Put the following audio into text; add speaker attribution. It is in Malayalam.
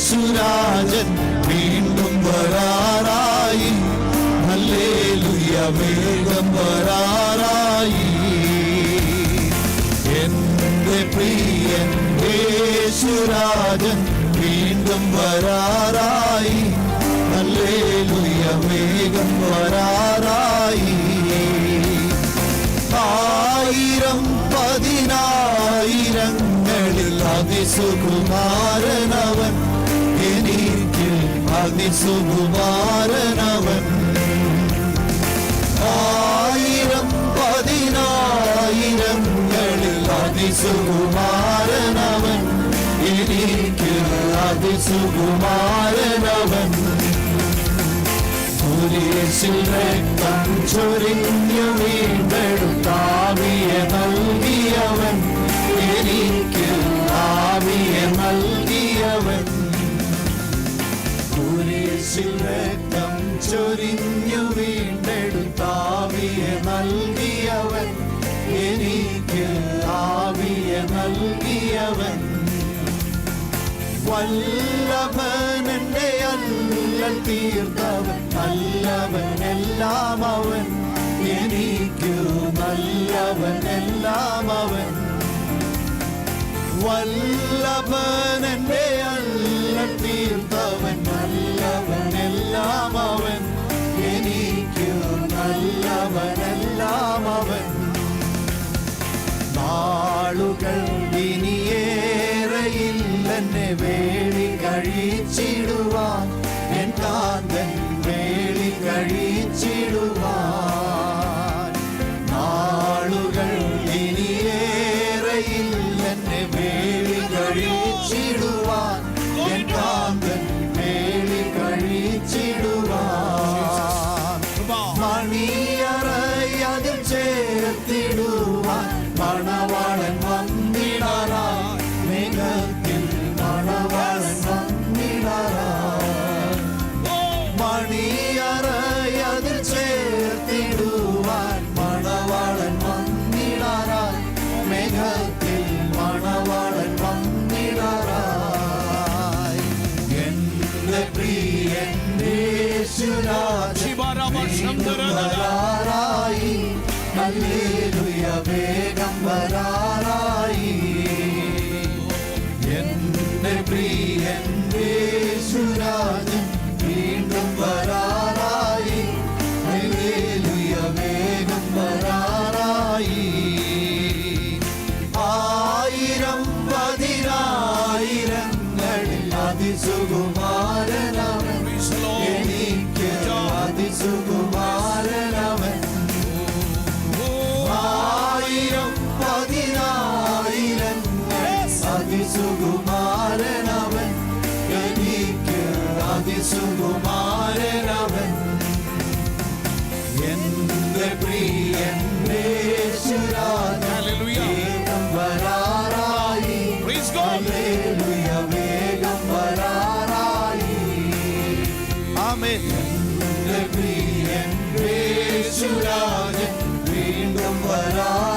Speaker 1: യേശുരാജൻ വീണ്ടും വരാറായി. ഹല്ലേലൂയ വേഗം വരാറായി. എന്റെ പ്രിയൻ യേശുരാജൻ വീണ്ടും വരാറായി. ഹല്ലേലൂയ വേഗം വരാറായി. ആയിരം പതിനായിരങ്ങളിൽ അതിസുകുമാരനവൻ, എനിക്ക് അതിസുകുമാരനവൻ. ആയിരം പതിനായിരങ്ങളിൽ അതിസുകുമാരനവൻ, എനിക്ക് അതിസുകുമാരനവൻ. കുരിശിൽ രക്തം ചൊരിഞ്ഞു വീണ്ടെടുത്താവിയെ നൽകിയവൻ, എനിക്ക് ആവിയെ നൽകിയവൻ. കുരിശിൽ രക്തം ചൊരിഞ്ഞു വീണ്ടെടുത്താവിയെ നൽകിയവൻ, എനിക്ക് ആവിയെ നൽകിയവൻ. വല്ലഭൻ എന്റെ അല്ലൽ തീർത്തവൻ, നല്ലവനെല്ലാം അവൻ, എനിക്കു നല്ലവനെല്ലാം അവൻ. വല്ലഭൻ എന്റെ അല്ലൽ തീർത്തവൻ, നല്ലവനെല്ലാം അവൻ, എനിക്കു നല്ലവനെല്ലാം അവൻ. നാളുകൾ ഇനിയേറെയില്ലെന്നെ വേളി കഴിച്ചിടുവാൻ, എൻ കാന്തൻ വേളി കഴിച്ചിടുവാൻ. നാളുകൾ ഇനിയേറെയില്ലെന്നെ വേളി കഴിച്ചിടുവാൻ, എൻ കാന്തൻ വേളി കഴിച്ചിടുവാൻ. മണിയറയതിൽ ചേർത്തിടുവാൻ മണവാളൻ വന്നിടാറായി. മേഘത്തിൽ മണവാളൻ വന്നിടാറായി. മണിയറയതിൽ ചേർത്തിടുവാൻ മണവാളൻ വന്നിടാറായി. മേഘത്തിൽ മണവാളൻ വന്നിടാറായി. എന്റെ പ്രിയൻ യേശുരാജൻ വരാറായി. ഹല്ലേലൂയ വേഗം വരാറായി. എന്റെ പ്രിയൻ യേശുരാജൻ വീണ്ടും വരാറായി. ഹല്ലേലൂയ വേഗം വരാറായി. ആയിരം പതിനായിരങ്ങളിൽ അതിസുകുമാരനവൻ, എനിക്ക് അതിസുകുമാരനവൻ. ആയിരം പതിനായിരങ്ങൾ അതിസുകുമാരനവൻ, എനിക്ക് അതിസുകുമാരനവൻ. എന്റെ പ്രിയൻ യേശുരാജൻ വേഗം വരാറായി. ഹല്ലേലൂയ വേഗം വരാറായി. ആമേൻ. എന്റെ പ്രിയൻ യേശുരാജൻ വീണ്ടും വരാറായി.